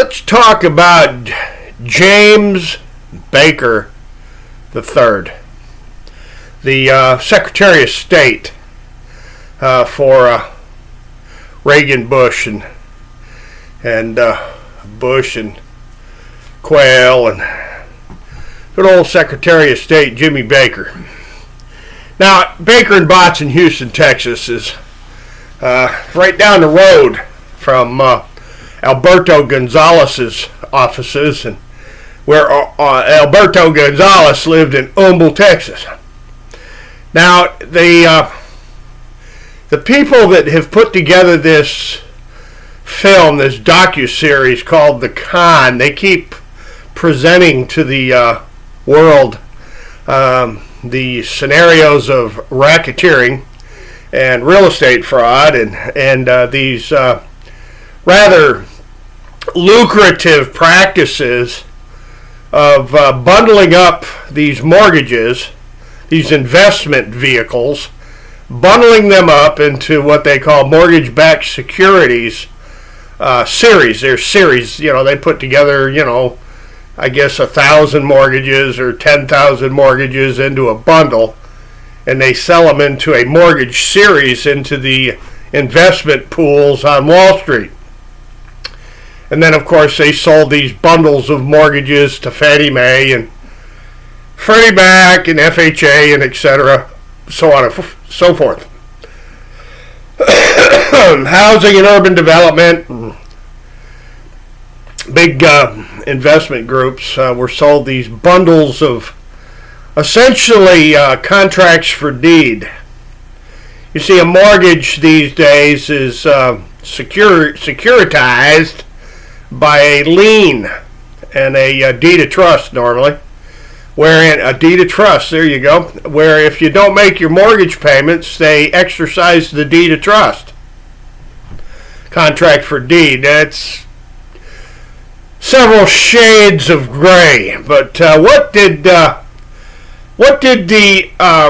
Let's talk about James Baker III, the Secretary of State for Reagan, Bush, and Bush and Quayle, and good old Secretary of State Jimmy Baker. Now, Baker and Botts in Houston, Texas is right down the road from Alberto Gonzalez's offices, and where Alberto Gonzalez lived in Humble, Texas. Now, the people that have put together this film, this docuseries called The Con, they keep presenting to the world the scenarios of racketeering and real estate fraud, and these rather lucrative practices of bundling up these mortgages, these investment vehicles, bundling them up into what they call mortgage-backed securities series. They're series, they put together, I guess 1,000 mortgages or 10,000 mortgages into a bundle, and they sell them into a mortgage series into the investment pools on Wall Street. And then, of course, they sold these bundles of mortgages to Fannie Mae and Freddie Mac and FHA and etc., so on and so forth. Housing and urban development, big investment groups were sold these bundles of essentially contracts for deed. You see, a mortgage these days is securitized by a lien and a deed of trust normally, wherein a deed of trust, there you go, where if you don't make your mortgage payments, they exercise the deed of trust. Contract for deed, that's several shades of gray, but what did the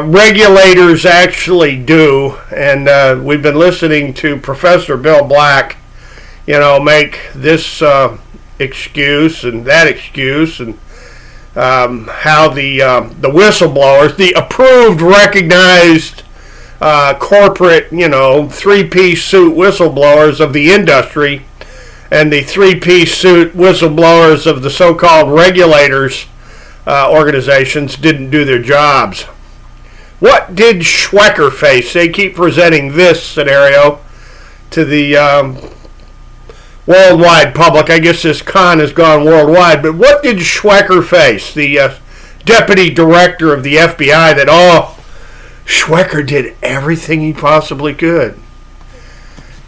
regulators actually do? And we've been listening to Professor Bill Black, make this excuse and that excuse, and how the whistleblowers, the approved, recognized corporate, three-piece suit whistleblowers of the industry, and the three-piece suit whistleblowers of the so-called regulators organizations didn't do their jobs. What did Schwecker Face? They keep presenting this scenario to the worldwide public. I guess this con has gone worldwide, but what did Schwecker Face, the deputy director of the FBI, that, Schwecker did everything he possibly could?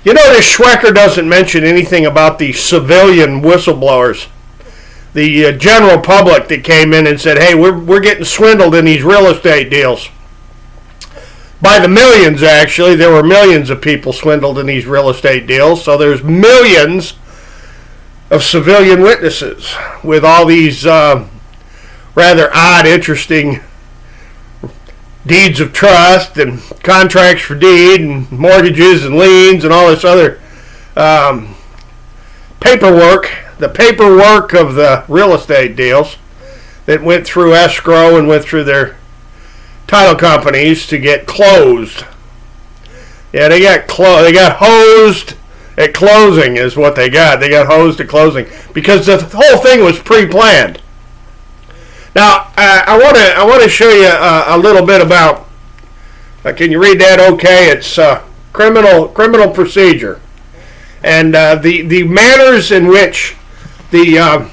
This Schwecker doesn't mention anything about the civilian whistleblowers, the general public that came in and said, hey, we're getting swindled in these real estate deals. By the millions, actually. There were millions of people swindled in these real estate deals, so there's millions of civilian witnesses with all these rather odd, interesting deeds of trust and contracts for deed and mortgages and liens and all this other paperwork, the paperwork of the real estate deals that went through escrow and went through their title companies to get closed. Yeah, they got hosed at closing is what they got. They got hosed at closing because the whole thing was pre-planned. Now, I want to show you a little bit about. Can you read that? Okay, it's criminal procedure, and the manners in which the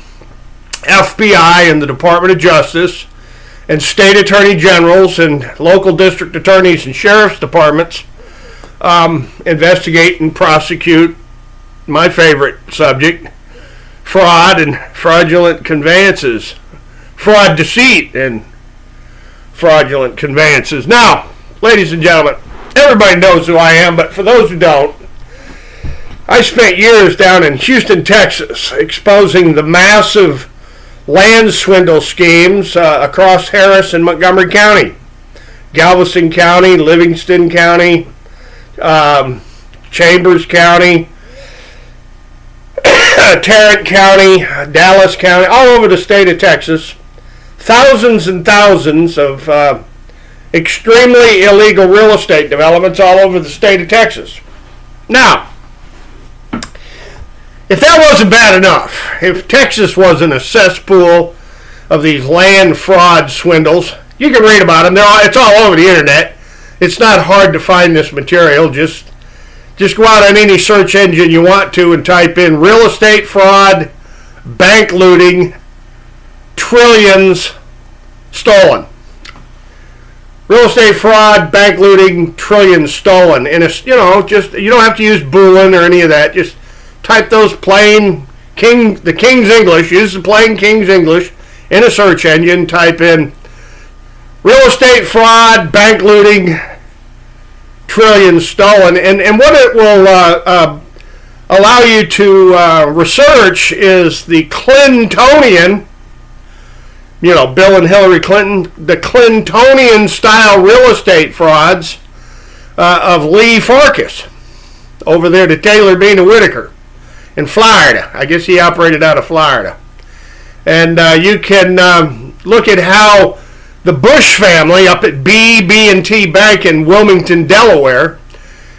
FBI and the Department of Justice and state attorney generals and local district attorneys and sheriff's departments investigate and prosecute my favorite subject, fraud and fraudulent conveyances. Fraud, deceit, and fraudulent conveyances. Now, ladies and gentlemen, everybody knows who I am, but for those who don't, I spent years down in Houston, Texas, exposing the massive land swindle schemes across Harris and Montgomery County, Galveston County, Livingston County, Chambers County, Tarrant County, Dallas County, all over the state of Texas. Thousands and thousands of extremely illegal real estate developments all over the state of Texas. Now, if that wasn't bad enough, if Texas wasn't a cesspool of these land fraud swindles, you can read about them. It's all over the internet. It's not hard to find this material. Just go out on any search engine you want to and type in real estate fraud, bank looting, trillions stolen. Real estate fraud, bank looting, trillions stolen. And it's, you don't have to use Boolean or any of that. Just type those the King's English, use the plain King's English in a search engine, type in real estate fraud, bank looting, trillions stolen. And what it will allow you to research is the Clintonian, Bill and Hillary Clinton, the Clintonian style real estate frauds of Lee Farkas over there to Taylor Bean and Whitaker in Florida. I guess he operated out of Florida. And you can look at how the Bush family up at BB&T Bank in Wilmington, Delaware,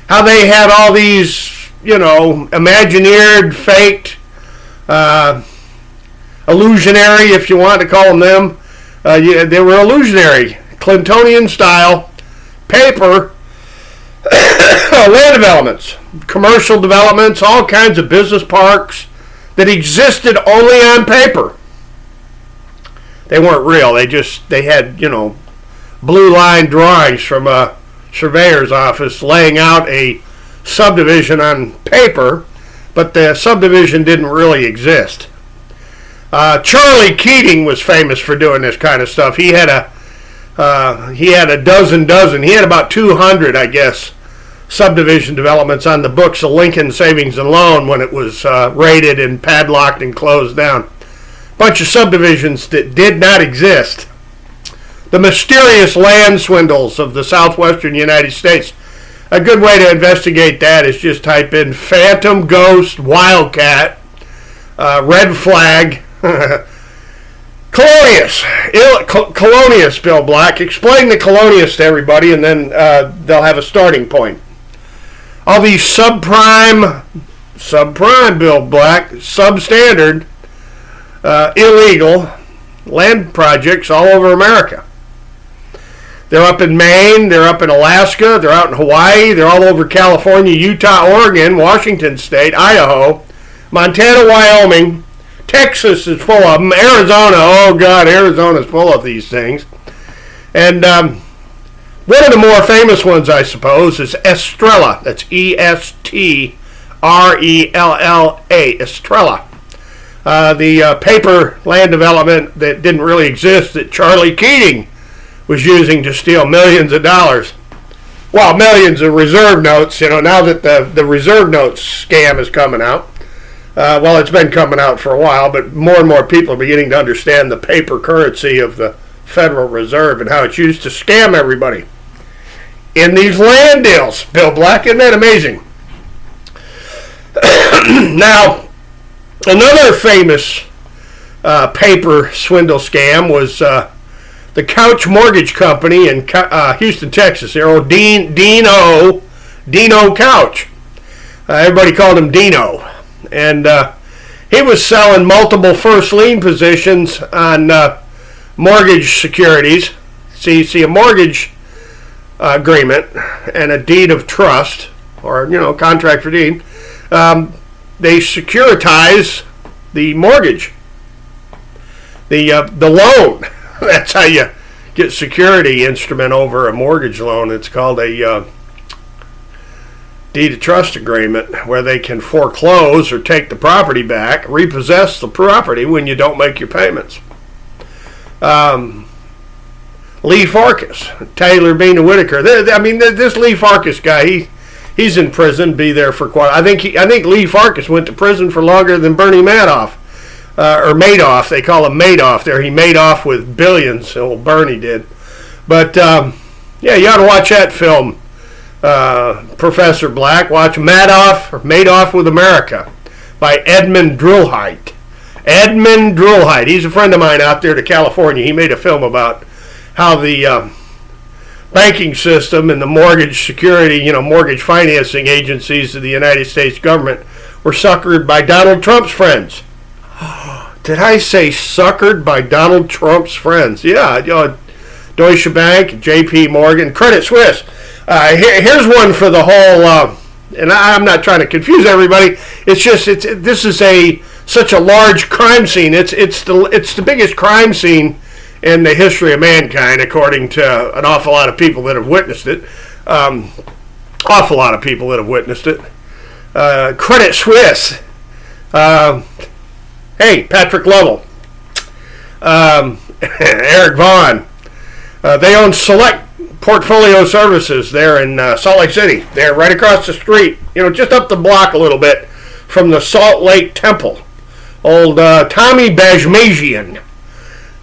how they had all these, imagineered, faked, illusionary, if you want to call them. They were illusionary, Clintonian style, paper, land developments, commercial developments, all kinds of business parks that existed only on paper. They weren't real. They had, blue line drawings from a surveyor's office laying out a subdivision on paper, but the subdivision didn't really exist. Charlie Keating was famous for doing this kind of stuff. He had a dozen. He had about 200, I guess, subdivision developments on the books of Lincoln Savings and Loan when it was raided and padlocked and closed down. Bunch of subdivisions that did not exist. The mysterious land swindles of the southwestern United States. A good way to investigate that is just type in Phantom Ghost Wildcat Red Flag Colonius, Bill Black. Explain the Colonius to everybody, and then they'll have a starting point. All these subprime, Bill Black, substandard, illegal land projects all over America. They're up in Maine, they're up in Alaska, they're out in Hawaii, they're all over California, Utah, Oregon, Washington State, Idaho, Montana, Wyoming. Texas is full of them. Arizona, oh God, Arizona's full of these things. And one of the more famous ones, I suppose, is Estrella. That's Estrella. Estrella. The paper land development that didn't really exist that Charlie Keating was using to steal millions of dollars. Well, millions of reserve notes, now that the reserve notes scam is coming out. Well, it's been coming out for a while, but more and more people are beginning to understand the paper currency of the Federal Reserve and how it's used to scam everybody in these land deals. Bill Black, isn't that amazing? Now, another famous paper swindle scam was the Couch Mortgage Company in Houston, Texas. Dino Couch. Everybody called him Dino. And he was selling multiple first lien positions on mortgage securities. See, a mortgage agreement and a deed of trust, or contract for deed. They securitize the mortgage, the loan. That's how you get security instrument over a mortgage loan. It's called a deed of trust agreement, where they can foreclose or take the property back, repossess the property when you don't make your payments. Lee Farkas, Taylor Bean and Whitaker. This Lee Farkas guy, he's in prison. Be there for quite. I think Lee Farkas went to prison for longer than Bernie Madoff, or Madoff. They call him Madoff. There, he made off with billions. Old Bernie did. But yeah, you ought to watch that film. Professor Black, watch Madoff with America. by Edmund Drillheit. Edmund Drillheit. He's a friend of mine out there to California. He made a film about how the banking system and the mortgage security, mortgage financing agencies of the United States government were suckered by Donald Trump's friends. Did I say suckered by Donald Trump's friends? Yeah, Deutsche Bank, J.P. Morgan, Credit Suisse. Here's one for the whole, and I'm not trying to confuse everybody. It's just this is such a large crime scene. It's the biggest crime scene in the history of mankind, according to an awful lot of people that have witnessed it. Awful lot of people that have witnessed it. Credit Suisse. Hey, Patrick Lovell. Eric Vaughn. They own Select Portfolio Services there in Salt Lake City. They're right across the street, just up the block a little bit from the Salt Lake Temple. Old Tommy Bazmazian.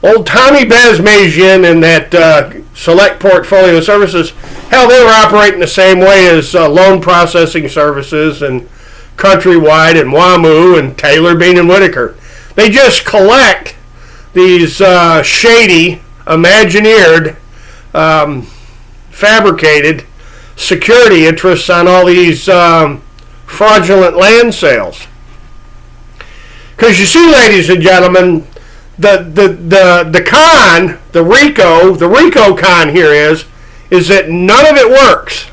Old Tommy Bazmazian and that Select Portfolio Services, hell, they were operating the same way as loan processing services and Countrywide and WAMU and Taylor, Bean and Whitaker. They just collect these shady, imagineered, fabricated security interests on all these fraudulent land sales. Because you see, ladies and gentlemen, the con, the RICO con here is that none of it works.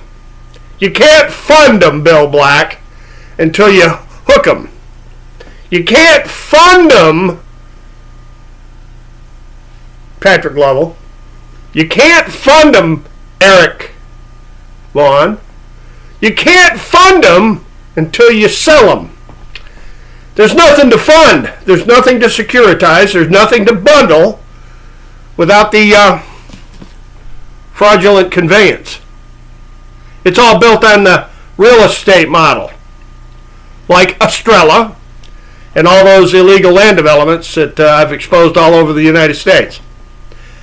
You can't fund them, Bill Black, until you hook them. You can't fund them, Patrick Lovell. You can't fund them, Eric Vaughn. You can't fund them until you sell them. There's nothing to fund. There's nothing to securitize. There's nothing to bundle without the fraudulent conveyance. It's all built on the real estate model, like Estrella and all those illegal land developments that I've exposed all over the United States.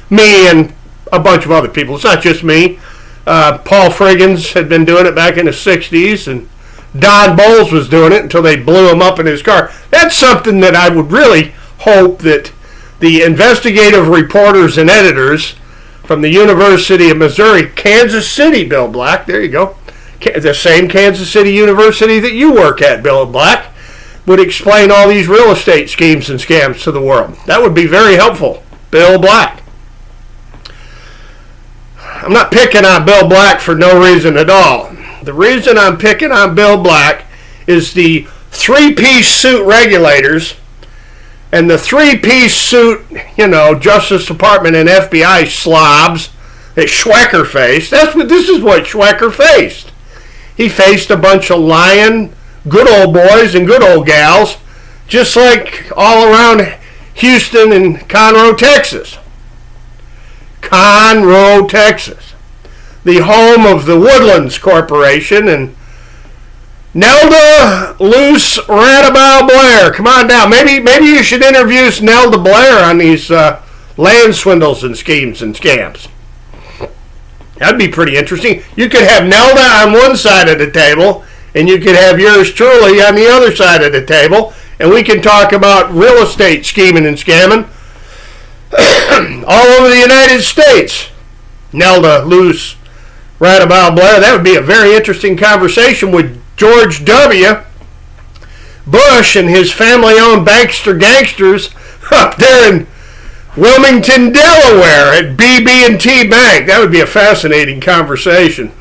Me and a bunch of other people. It's not just me. Paul Friggins had been doing it back in the 60s, and Don Bowles was doing it until they blew him up in his car. That's something that I would really hope that the investigative reporters and editors from the University of Missouri, Kansas City, Bill Black, there you go, the same Kansas City University that you work at, Bill Black, would explain all these real estate schemes and scams to the world. That would be very helpful, Bill Black. I'm not picking on Bill Black for no reason at all. The reason I'm picking on Bill Black is the three-piece suit regulators and the three-piece suit, Justice Department and FBI slobs that Schwecker faced. This is what Schwecker faced. He faced a bunch of lying, good old boys and good old gals, just like all around Houston and Conroe, Texas. Conroe, Texas, the home of the Woodlands Corporation and Nelda Luce Radabow Blair. Come on down. Maybe you should introduce Nelda Blair on these land swindles and schemes and scams. That'd be pretty interesting. You could have Nelda on one side of the table, and you could have yours truly on the other side of the table, and we can talk about real estate scheming and scamming all over the United States. Nelda Luce Radabow Blair. That would be a very interesting conversation with George W. Bush and his family-owned bankster gangsters up there in Wilmington, Delaware at BB&T Bank. That would be a fascinating conversation.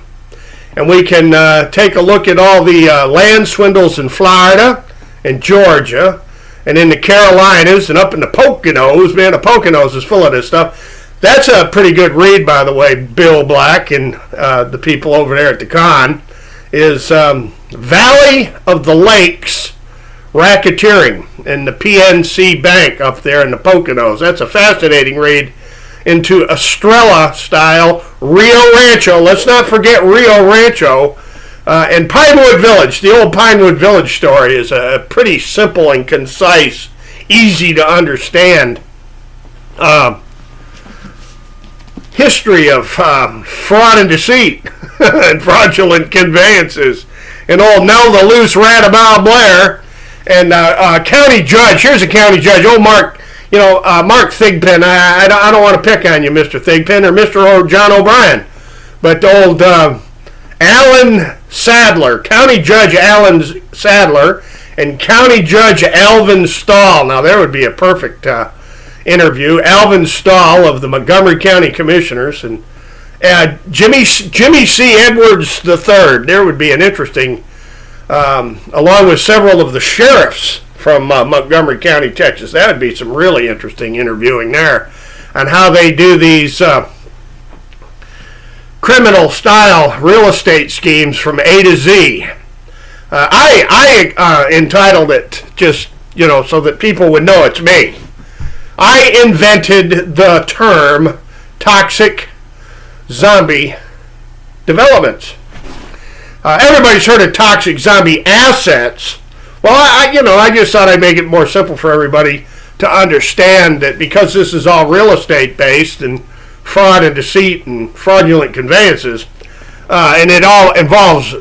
And we can take a look at all the land swindles in Florida and Georgia and in the Carolinas and up in the Poconos. Man, the Poconos is full of this stuff. That's a pretty good read, by the way, Bill Black and the people over there at the con, is Valley of the Lakes Racketeering and the PNC Bank up there in the Poconos. That's a fascinating read into Estrella-style Rio Rancho. Let's not forget Rio Rancho. And Pinewood Village, the old Pinewood Village story, is a pretty simple and concise, easy to understand history of fraud and deceit and fraudulent conveyances. And old Nelda Luce Radabow Blair And county judge, here's a county judge, Mark, Mark Thigpen. I don't want to pick on you, Mr. Thigpen, or Mr. John O'Brien, but old Alan Sadler, County Judge Alan Sadler, and County Judge Alvin Stahl. Now, there would be a perfect interview. Alvin Stahl of the Montgomery County Commissioners, and Jimmy C. Edwards III. There would be an interesting, along with several of the sheriffs from Montgomery County, Texas. That would be some really interesting interviewing there on how they do these criminal-style real estate schemes from A to Z. I entitled it just, so that people would know it's me. I invented the term toxic zombie developments. Everybody's heard of toxic zombie assets. Well, I just thought I'd make it more simple for everybody to understand that because this is all real estate based and fraud and deceit and fraudulent conveyances, and it all involves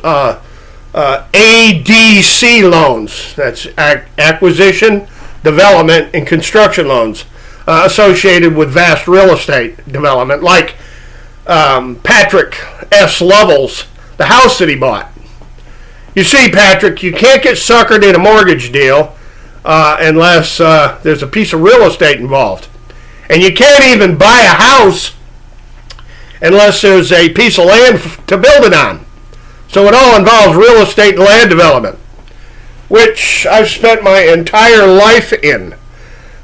ADC loans. That's acquisition, development, and construction loans associated with vast real estate development, like Patrick S. Lovell's, the house that he bought. You see, Patrick, you can't get suckered in a mortgage deal unless there's a piece of real estate involved. And you can't even buy a house unless there's a piece of land to build it on. So it all involves real estate and land development, which I've spent my entire life in.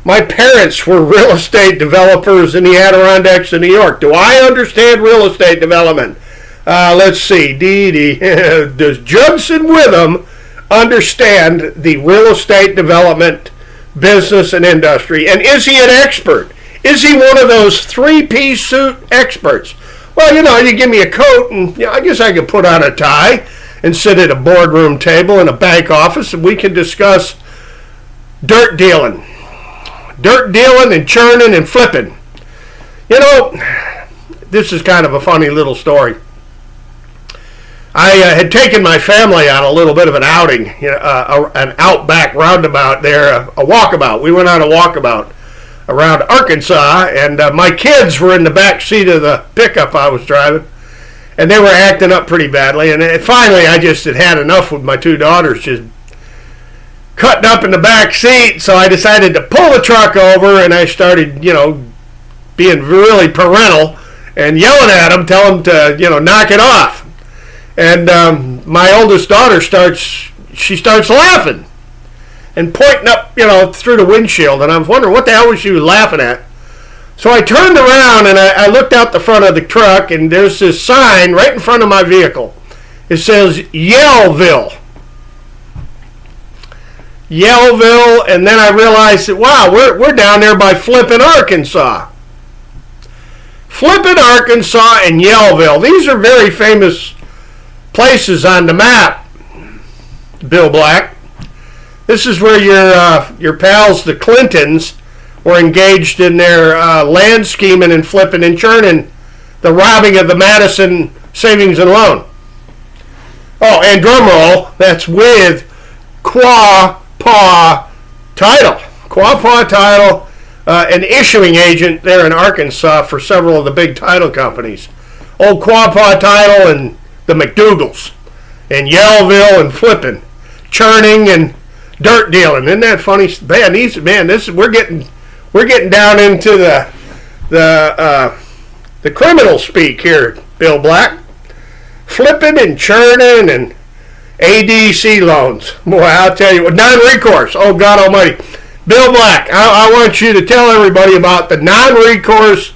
My parents were real estate developers in the Adirondacks of New York. Do I understand real estate development? Let's see. Does Judson Witham understand the real estate development business and industry? And is he an expert? Is he one of those three-piece suit experts? Well, you give me a coat and I guess I could put on a tie and sit at a boardroom table in a bank office and we can discuss dirt dealing. Dirt dealing and churning and flipping. This is kind of a funny little story. I had taken my family on a little bit of an outing, an outback roundabout there, a walkabout. We went on a walkabout around Arkansas, and my kids were in the back seat of the pickup I was driving, and they were acting up pretty badly. And finally, I just had enough with my two daughters just cutting up in the back seat, so I decided to pull the truck over, and I started, being really parental and yelling at them, telling them to, knock it off. And my oldest daughter starts laughing and pointing up, through the windshield. And I was wondering what the hell was she laughing at. So I turned around and I looked out the front of the truck, and there's this sign right in front of my vehicle. It says Yellville. Yellville, and then I realized that, wow, we're down there by Flippin, Arkansas. Flippin, Arkansas and Yellville. These are very famous places on the map, Bill Black. This is where your pals, the Clintons, were engaged in their land scheming and flipping and churning, the robbing of the Madison Savings and Loan. Oh, and drum roll, that's with Quapaw Title. Quapaw Title, an issuing agent there in Arkansas for several of the big title companies. Old Quapaw Title and the McDougals, and Yellville and flipping, churning and dirt dealing. Isn't that funny? We're getting down into the criminal speak here, Bill Black. Flipping and churning and ADC loans. Boy, I'll tell you what, non-recourse. Oh, God almighty. Bill Black, I want you to tell everybody about the non-recourse.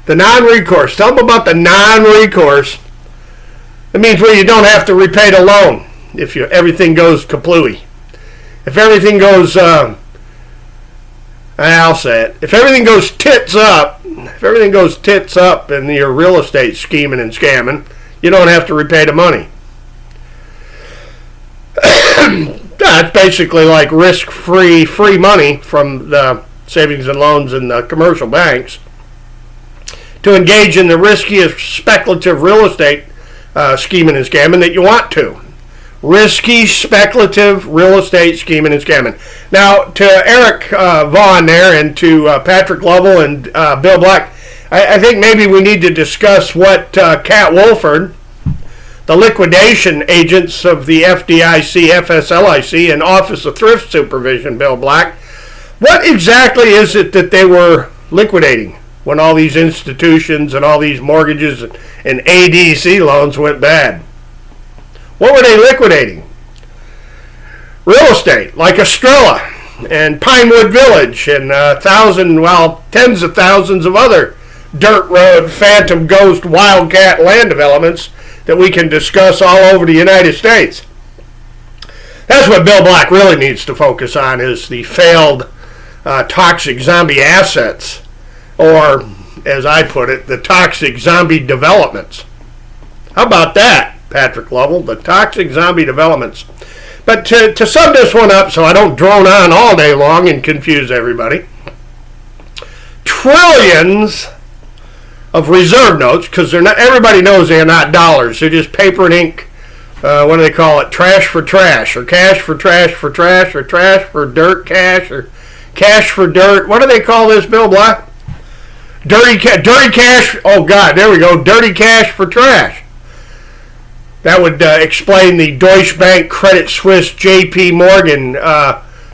The non-recourse. Tell them about the non-recourse. It means where you don't have to repay the loan if everything goes kaplooey. If everything goes, I'll say it. If everything goes tits up in your real estate scheming and scamming, you don't have to repay the money. That's basically like risk-free free money from the savings and loans and the commercial banks to engage in the riskiest speculative real estate scheming and scamming that you want to. risky, speculative real estate scheming and scamming. Now, to Eric Vaughn there and to Patrick Lovell and Bill Black, I think maybe we need to discuss what Cat Wolford, the liquidation agents of the FDIC, FSLIC, and Office of Thrift Supervision, Bill Black, what exactly is it that they were liquidating when all these institutions and all these mortgages and ADC loans went bad? What were they liquidating? Real estate, like Estrella and Pinewood Village and tens of thousands of other dirt road, phantom, ghost, wildcat land developments that we can discuss all over the United States. That's what Bill Black really needs to focus on, is the failed toxic zombie assets, or as I put it, the toxic zombie developments. How about that, Patrick Lovell? The toxic zombie developments. But to sum this one up so I don't drone on all day long and confuse everybody, trillions of reserve notes, because they're not, everybody knows they're not dollars, they're just paper and ink. What do they call it? Trash for trash, or cash for trash for trash, or trash for dirt cash, or cash for dirt. What do they call this, Bill Black? Dirty cash. Oh God, there we go. Dirty cash for trash. That would explain the Deutsche Bank, Credit Suisse, J.P. Morgan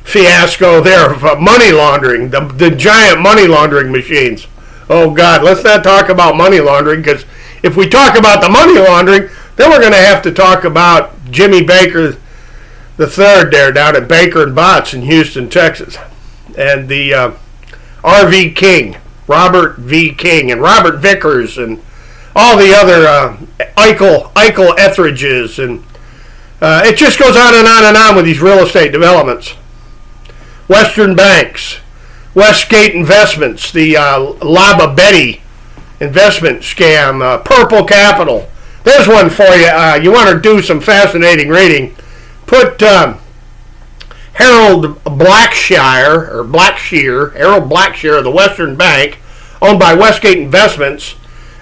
fiasco there of money laundering, the giant money laundering machines. Oh God, let's not talk about money laundering, because if we talk about the money laundering, then we're going to have to talk about Jimmy Baker the third there down at Baker and Botts in Houston, Texas, and the R.V. King, Robert V. King, and Robert Vickers, and all the other Eichel Etheridges, and it just goes on and on and on with these real estate developments. Western Banks, Westgate Investments, the Laba Betty investment scam, Purple Capital. There's one for you. You want to do some fascinating reading. Put Harold Blackshear of the Western Bank, owned by Westgate Investments,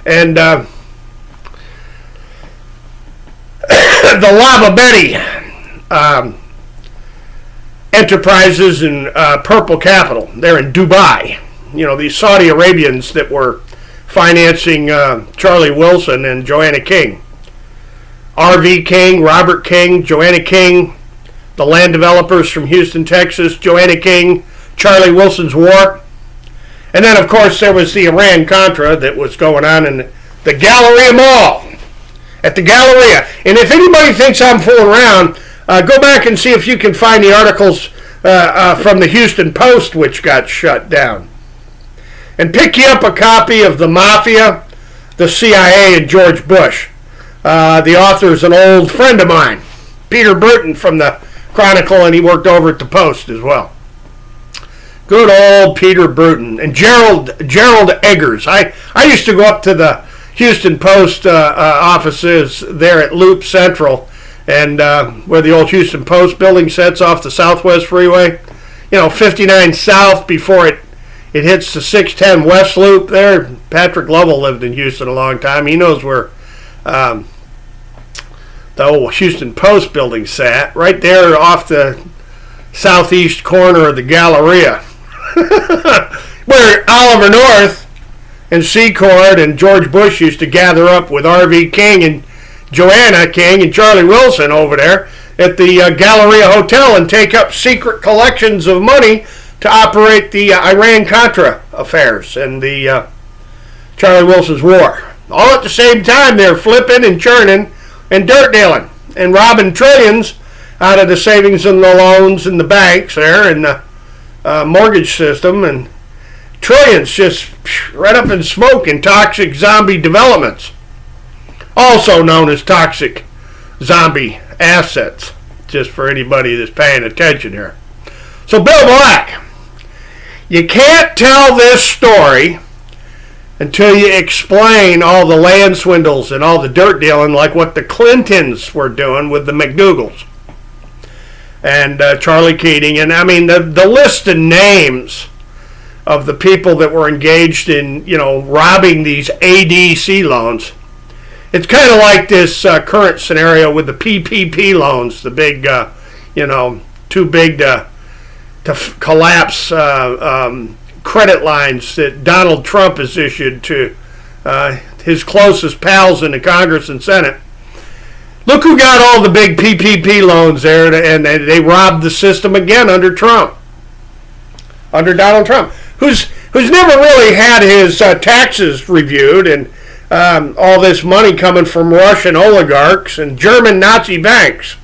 and the Laba Betty enterprises in Purple Capital. They're in Dubai. You know, these Saudi Arabians that were financing Charlie Wilson and Joanna King. R.V. King, Robert King, Joanna King, the land developers from Houston, Texas, Joanna King, Charlie Wilson's war. And then, of course, there was the Iran-Contra that was going on in the Galleria Mall. At the Galleria. And if anybody thinks I'm fooling around, go back and see if you can find the articles from the Houston Post, which got shut down. And pick you up a copy of The Mafia, the CIA, and George Bush. The author is an old friend of mine, Peter Bruton from the Chronicle, and he worked over at the Post as well. Good old Peter Bruton. And Gerald Eggers. I used to go up to the Houston Post offices there at Loop Central, and where the old Houston Post building sets off the Southwest Freeway. You know, 59 South before it hits the 610 West Loop there. Patrick Lovell lived in Houston a long time. He knows where the old Houston Post building sat, right there off the southeast corner of the Galleria, where Oliver North and Secord and George Bush used to gather up with R.V. King and Joanna King and Charlie Wilson over there at the Galleria Hotel and take up secret collections of money to operate the Iran-Contra affairs and the Charlie Wilson's war. All at the same time, they're flipping and churning and dirt dealing and robbing trillions out of the savings and the loans and the banks there and the mortgage system, and trillions just right up in smoke in toxic zombie developments, also known as toxic zombie assets, just for anybody that's paying attention here. So Bill Black, you can't tell this story until you explain all the land swindles and all the dirt dealing like what the Clintons were doing with the McDougalls and Charlie Keating. And I mean, the list of names of the people that were engaged in, you know, robbing these ADC loans It's kind of like this current scenario with the PPP loans, the big, too big to collapse credit lines that Donald Trump has issued to his closest pals in the Congress and Senate. Look who got all the big PPP loans there, and they robbed the system again under Trump, under Donald Trump, who's never really had his taxes reviewed, and all this money coming from Russian oligarchs and German Nazi banks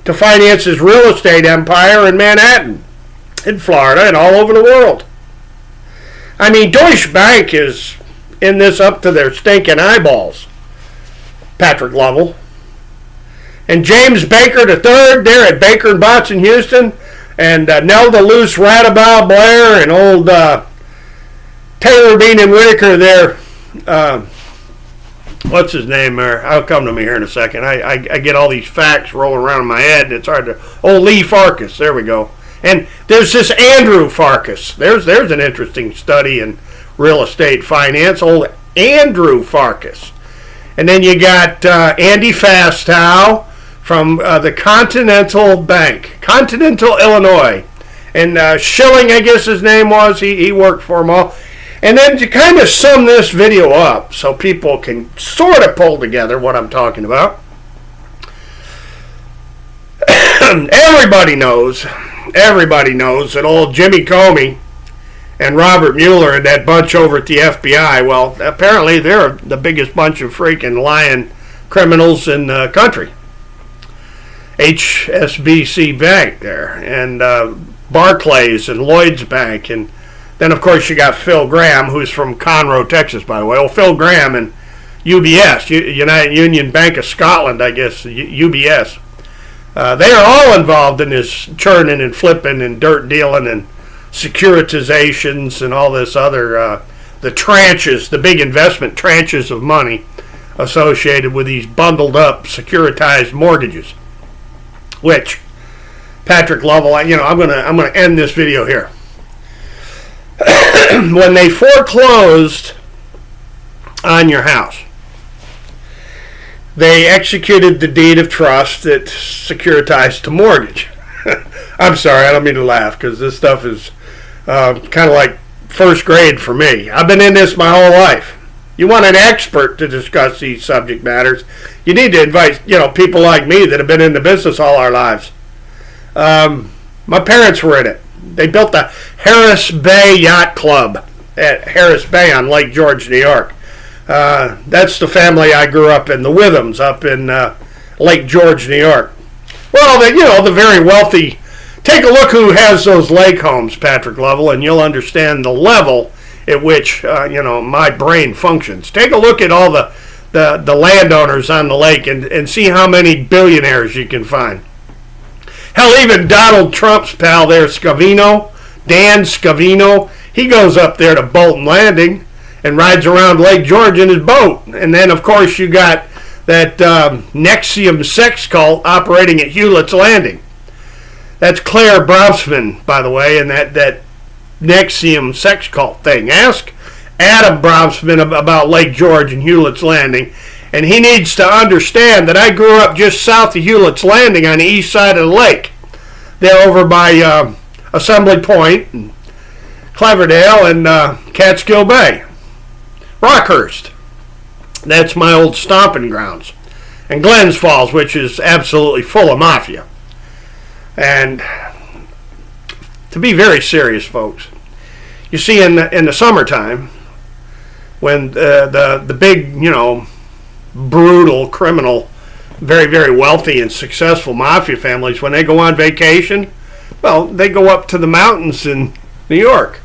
to finance his real estate empire in Manhattan, in Florida, and all over the world. I mean, Deutsche Bank is in this up to their stinking eyeballs, Patrick Lovell. And James Baker III there at Baker & Botts in Houston, and Nelda Luce Radabow Blair, and old Taylor Bean and Whitaker there. What's his name there? I'll come to me here in a second. I get all these facts rolling around in my head, and it's hard to... Oh, Lee Farkas. There we go. And there's this Andrew Farkas. There's an interesting study in real estate finance. Old Andrew Farkas. And then you got Andy Fastow from the Continental Bank. Continental, Illinois. And Schilling, I guess his name was. He worked for them all. And then to kind of sum this video up so people can sort of pull together what I'm talking about. Everybody knows that old Jimmy Comey and Robert Mueller and that bunch over at the FBI, well, apparently they're the biggest bunch of freaking lying criminals in the country. HSBC Bank there, and Barclays and Lloyd's Bank, and then, of course, you got Phil Graham, who's from Conroe, Texas, by the way. Well, Phil Graham and UBS, United Union Bank of Scotland, I guess, UBS. They are all involved in this churning and flipping and dirt dealing and securitizations and all this other, the tranches, the big investment tranches of money associated with these bundled up securitized mortgages. Which, Patrick Lovell, I'm gonna end this video here. When they foreclosed on your house, they executed the deed of trust that securitized the mortgage. I'm sorry, I don't mean to laugh, because this stuff is kind of like first grade for me. I've been in this my whole life. You want an expert to discuss these subject matters, you need to invite people like me that have been in the business all our lives. My parents were in it. They built the Harris Bay Yacht Club at Harris Bay on Lake George, New York. That's the family I grew up in, the Withams, up in Lake George, New York. Well, the very wealthy. Take a look who has those lake homes, Patrick Lovell, and you'll understand the level at which my brain functions. Take a look at all the landowners on the lake and see how many billionaires you can find. Hell, even Donald Trump's pal there, Dan Scavino, he goes up there to Bolton Landing and rides around Lake George in his boat. And then, of course, you got that Nexium sex cult operating at Hewlett's Landing. That's Claire Bronfman, by the way, and that Nexium sex cult thing. Ask Adam Bronfman about Lake George and Hewlett's Landing, and he needs to understand that I grew up just south of Hewlett's Landing on the east side of the lake. They're over by Assembly Point, and Cleverdale, and Catskill Bay. Rockhurst. That's my old stomping grounds. And Glens Falls, which is absolutely full of mafia. And to be very serious, folks, you see in the summertime, when the big, brutal criminal, very, very wealthy and successful mafia families, when they go on vacation, well, they go up to the mountains in New York.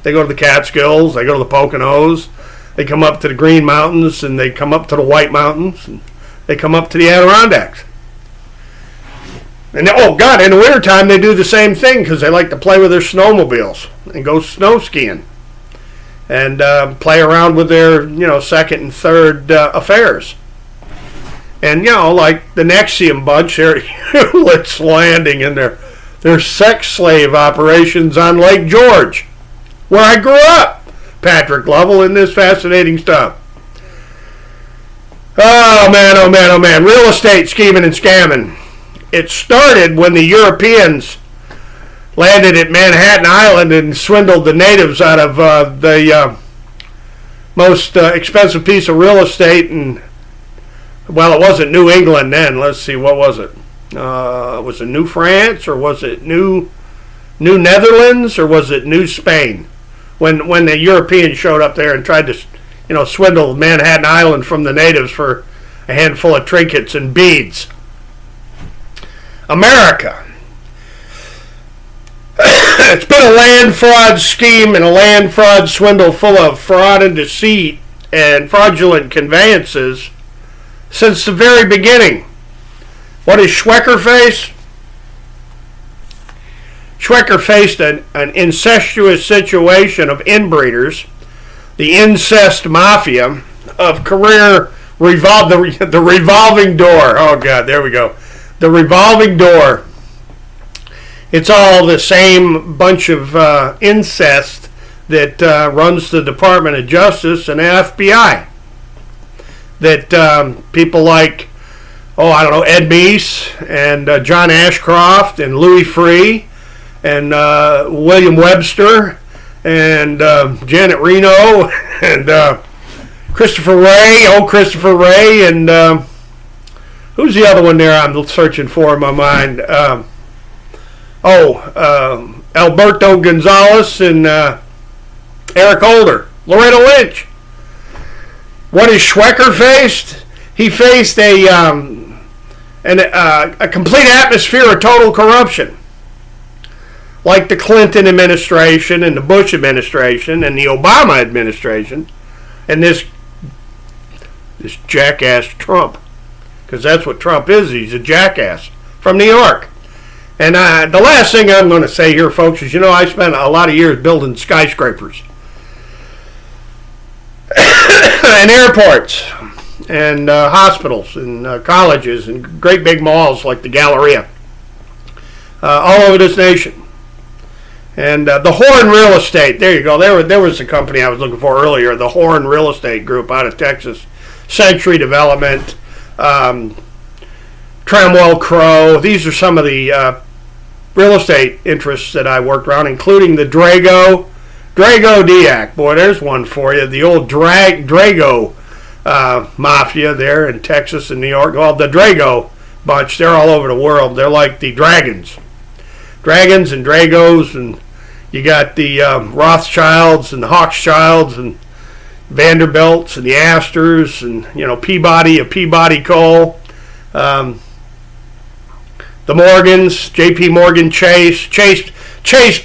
They go to the Catskills, they go to the Poconos, they come up to the Green Mountains, and they come up to the White Mountains, and they come up to the Adirondacks. And oh God, in the wintertime they do the same thing because they like to play with their snowmobiles and go snow skiing and play around with their second and third affairs. And like the Nexium bunch there at Hewlett's Landing and their sex slave operations on Lake George, where I grew up, Patrick Lovell, in this fascinating stuff. Oh man, oh man, oh man. Real estate scheming and scamming. It started when the Europeans landed at Manhattan Island and swindled the natives out of the most expensive piece of real estate. And, well, it wasn't New England then. Let's see, what was it? Was it New France, or was it New Netherlands, or was it New Spain? When the Europeans showed up there and tried to, swindle Manhattan Island from the natives for a handful of trinkets and beads. America. It's been a land fraud scheme and a land fraud swindle full of fraud and deceit and fraudulent conveyances since the very beginning. What is Schwecker Face? Schwecker faced an incestuous situation of inbreeders, the incest mafia of career the revolving door. Oh God, there we go. The revolving door. It's all the same bunch of incest that runs the Department of Justice and the FBI. That people like, Ed Meese and John Ashcroft and Louis Freeh and William Webster and Janet Reno and Christopher Wray, and who's the other one there I'm searching for in my mind? Alberto Gonzalez and Eric Holder, Loretta Lynch. What is Schwecker faced? He faced a complete atmosphere of total corruption, like the Clinton administration and the Bush administration and the Obama administration, and this jackass Trump, because that's what Trump is. He's a jackass from New York. And the last thing I'm going to say here, folks, is, I spent a lot of years building skyscrapers and airports and hospitals and colleges and great big malls like the Galleria all over this nation. And the Horn Real Estate, there you go. There was the company I was looking for earlier, the Horn Real Estate Group out of Texas. Century Development, Tramwell Crow. These are some of the real estate interests that I worked around, including the Drago Diac. Boy, there's one for you. The old Drago mafia there in Texas and New York. Well, the Drago bunch, they're all over the world. They're like the Dragons and Dragos, and you got the Rothschilds and the Hochschilds and Vanderbilts and the Astors and Peabody of Peabody Coal, the Morgans, J.P. Morgan Chase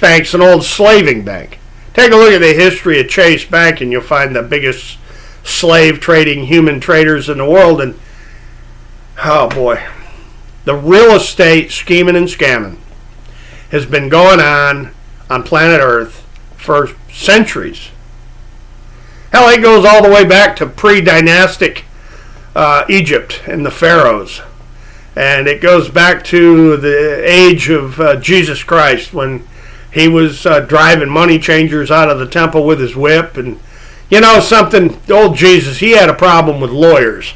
Bank's an old slaving bank. Take a look at the history of Chase Bank and you'll find the biggest slave trading human traders in the world. And oh boy, the real estate scheming and scamming has been going on planet Earth for centuries. Hell, it goes all the way back to pre-dynastic Egypt and the pharaohs. And it goes back to the age of Jesus Christ, when he was driving money changers out of the temple with his whip. And something, old Jesus, he had a problem with lawyers.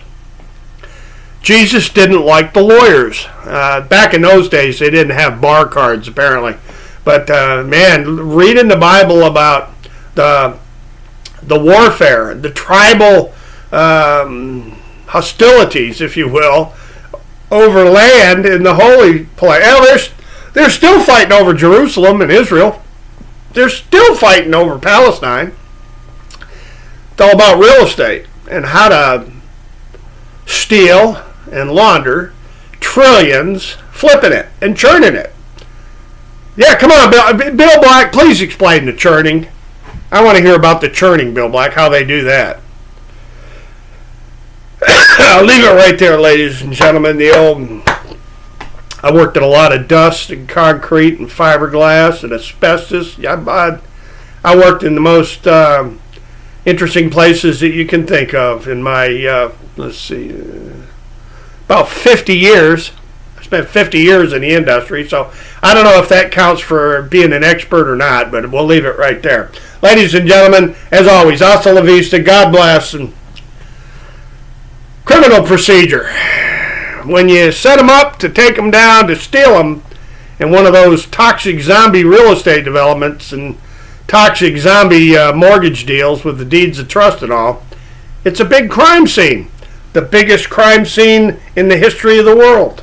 Jesus didn't like the lawyers. Back in those days, they didn't have bar cards, apparently. But, reading the Bible about the warfare, the tribal hostilities, if you will, over land in the holy place. Hell, they're still fighting over Jerusalem and Israel. They're still fighting over Palestine. It's all about real estate and how to steal and launder trillions, flipping it and churning it. Yeah, come on, Bill Black, please explain the churning. I want to hear about the churning, Bill Black, how they do that. I'll leave it right there, ladies and gentlemen. I worked at a lot of dust and concrete and fiberglass and asbestos. I worked in the most interesting places that you can think of in my, about 50 years. I spent 50 years in the industry, so I don't know if that counts for being an expert or not, but we'll leave it right there. Ladies and gentlemen, as always, hasta la vista, God bless, and Criminal procedure. When you set them up to take them down to steal them in one of those toxic zombie real estate developments and toxic zombie mortgage deals with the deeds of trust and all, it's a big crime scene. The biggest crime scene in the history of the world.